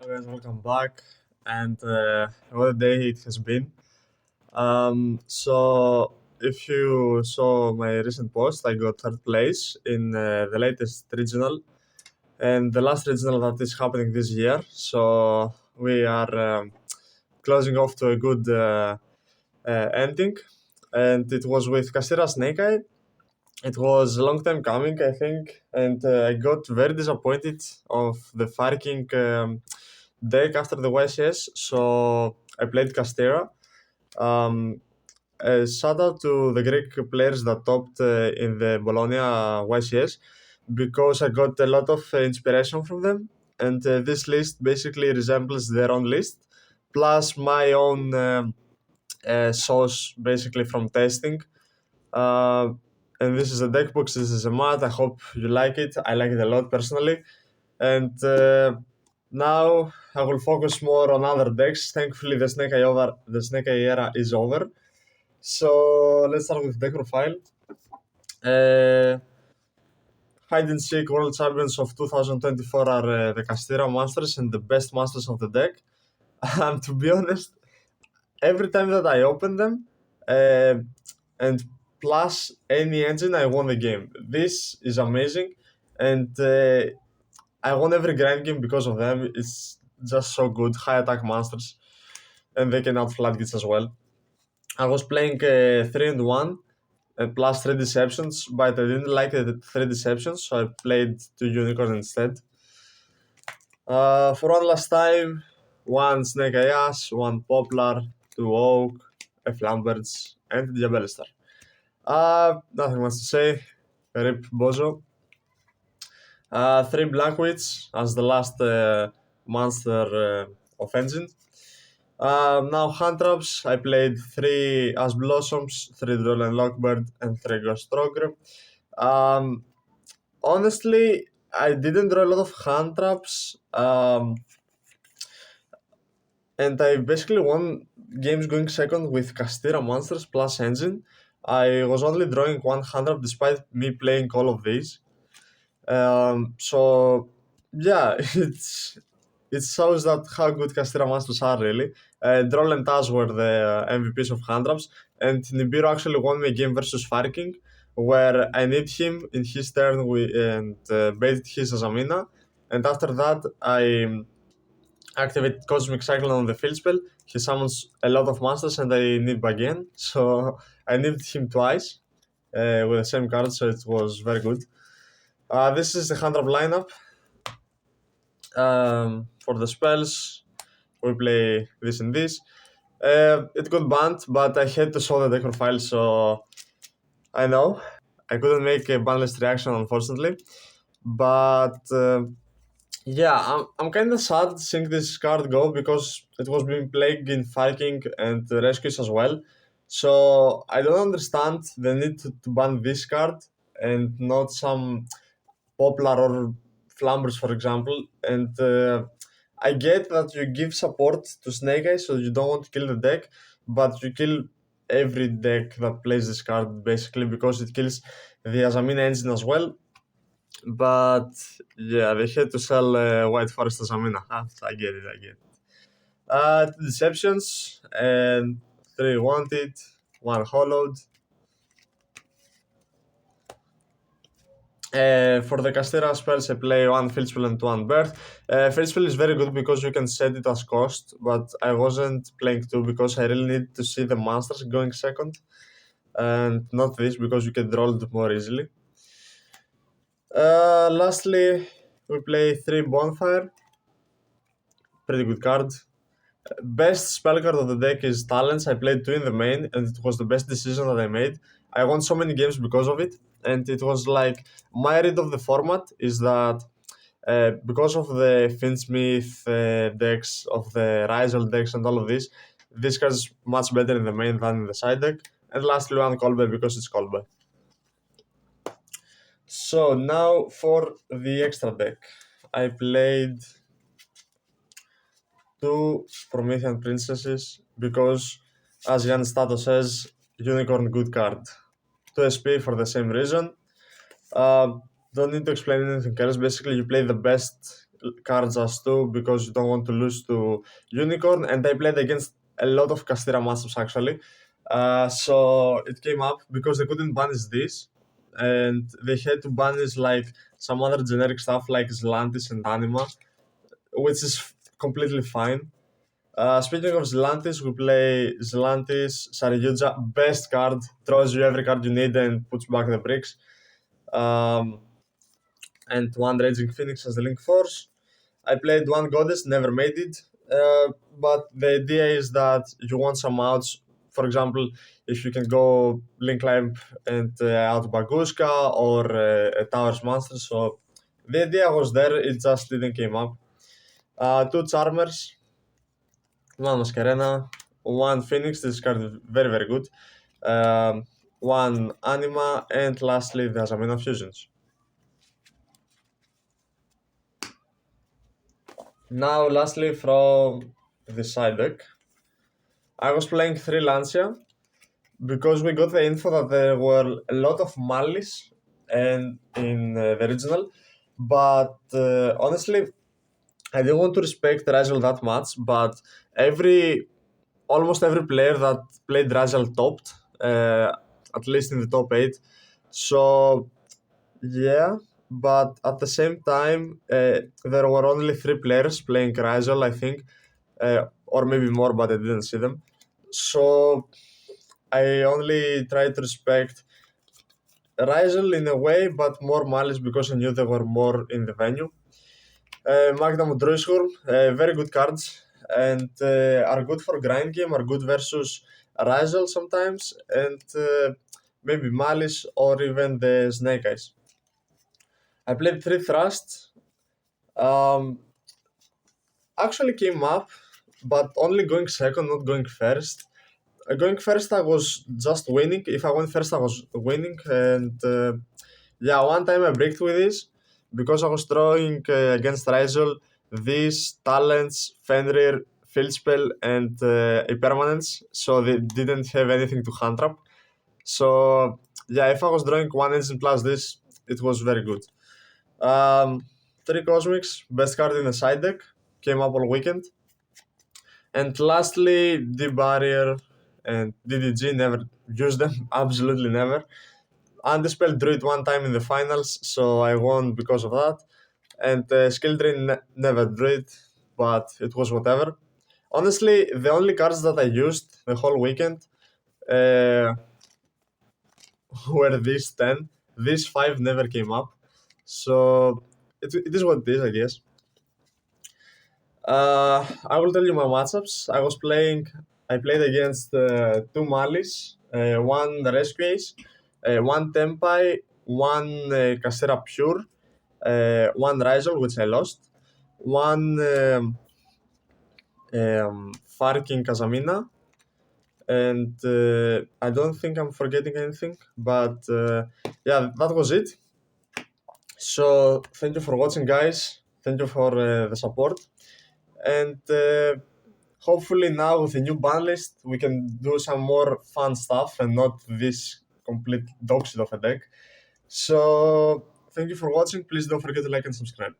Guys, welcome back, and what a day it has been. So, if you saw my recent post, I got third place in the latest regional and the last regional that is happening this year. So, we are closing off to a good ending, and it was with KASHTIRA Snake Eye. It was a long time coming, I think, and I got very disappointed of the Fire King deck after the YCS, so I played KASHTIRA. Um, Shout out to the Greek players that topped in the Bologna YCS because I got a lot of inspiration from them, and this list basically resembles their own list, plus my own sauce basically from testing. Uh, and this is a deck box, this is a mat. I hope you like it. I like it a lot personally. And now I will focus more on other decks. Thankfully, the Snake Eye era is over. So let's start with deck profile. Uh, Hide and Seek World Champions of 2024 are the KASHTIRA Masters and the best masters of the deck. And to be honest, every time that I open them and plus any engine, I won the game. This is amazing, and I won every grind game because of them. It's just so good. High attack monsters, and they can out floodgates as well. I was playing 3 and 1 plus 3 deceptions, but I didn't like the 3 deceptions, so I played 2 unicorn instead. For one last time, 1 Snake Eye Ash, 1 Poplar, 2 Oak, a Flambirds, and Diabelistar. Nothing much to say. RIP Bozo. 3 Black Witch as the last monster of engine. Now hand traps. I played 3 Ash Blossoms, 3 Droll and Lockbird, and 3 Ghost Stronger. Honestly, I didn't draw a lot of hand traps. And I basically won games going second with KASHTIRA Monsters plus Engine. I was only drawing 100 despite me playing all of these. So yeah, it shows that how good KASHTIRA Monsters are really. Droll and Taz were the MVPs of hand traps, and Nibiru actually won me a game versus Fire King, where I need him in his turn and baited his Azamina, and after that I activate Cosmic Cyclone on the field spell. He summons a lot of monsters and I need again. So I needed him twice with the same card, so it was very good. This is the hand trap lineup. For the spells, we play this and this. It got banned, but I had to show the deck profile, so I know. I couldn't make a banlist reaction, unfortunately. But yeah, I'm kind of sad seeing this card go because it was being played in Viking and Rescues as well. So I don't understand the need to ban this card and not some Poplar or Flambers, for example. And I get that you give support to Snake Eye, so you don't want to kill the deck, but you kill every deck that plays this card basically because it kills the Azamina engine as well. But yeah, they had to sell White Forest Azamina. I get it, I get it. 2 Deceptions and 3 Wanted, 1 Hollowed. For the KASHTIRA spells, I play 1 Field Spell and 1 Birth. Field Spell is very good because you can set it as cost, but I wasn't playing 2 because I really need to see the monsters going second, and not this because you can draw it more easily. Lastly, we play 3 Bonfire. Pretty good card. Best spell card of the deck is Talents. I played 2 in the main, and it was the best decision that I made. I won so many games because of it, and it was like my read of the format is that because of the Finsmith decks, of the Rizal decks, and all of this card is much better in the main than in the side deck. And lastly, 1 Kolbe because it's Kolbe. So now for the extra deck, I played 2 Promethean Princesses because, as Jan Stato says, Unicorn good card. 2 SP for the same reason. Don't need to explain anything else. Basically, you play the best cards as 2 because you don't want to lose to Unicorn, and I played against a lot of KASHTIRA matchups actually. So it came up because they couldn't banish this, and they had to banish like some other generic stuff like Zlantis and Anima, which is completely fine. Speaking of Zlantis, we play Zlantis, Saryuja, best card, throws you every card you need and puts back the bricks. Um, and one Raging Phoenix as the Link Force. I played one Goddess, never made it. But the idea is that you want some outs. For example, if you can go Link Climb and out Baguska or a Towers Monster. So the idea was there, it just didn't came up. Two Charmers, one Masquerena, one Phoenix, this card is very, very good. One Anima, and lastly the Azamina Fusions. Now, lastly, from the side deck, I was playing 3 Lancia because we got the info that there were a lot of Malice and in the regional, but honestly, I didn't want to respect Rizal that much, but almost every player that played Rizal topped, at least in the top 8. So yeah, but at the same time, there were only 3 players playing Rizal, I think, or maybe more, but I didn't see them. So I only tried to respect Rizal in a way, but more Malice because I knew there were more in the venue. Magnum Druishurm, very good cards, and are good for grind game, are good versus Rizal sometimes, and maybe Malice or even the Snake Eyes. I played 3 Thrust. Um, Actually came up, but only going second, not going first. Going first, I was just winning. If I went first, I was winning. And yeah, one time I bricked with this because I was throwing against Rizal these talents, Fenrir, Field Spell, and a permanence. So they didn't have anything to hand trap. So yeah, if I was drawing one engine plus this, it was very good. Um, 3 Cosmics, best card in the side deck, came up all weekend. And lastly, D Barrier and DDG, never used them, absolutely never. Undispelled Druid one time in the finals, so I won because of that. And Skill Drain never Druid, but it was whatever. Honestly, the only cards that I used the whole weekend uh, were these 10. These 5 never came up. So it is what it is, I guess. I will tell you my matchups. I played against 2 Malis, one Rescue Ace, one Tempai, one KASHTIRA Pure, one Rizal, which I lost, one Farking Kazamina, and I don't think I'm forgetting anything, but yeah, that was it. So thank you for watching, guys. Thank you for the support, and hopefully now with a new ban list we can do some more fun stuff and not this complete dog shit of a deck. So thank you for watching. Please don't forget to like and subscribe.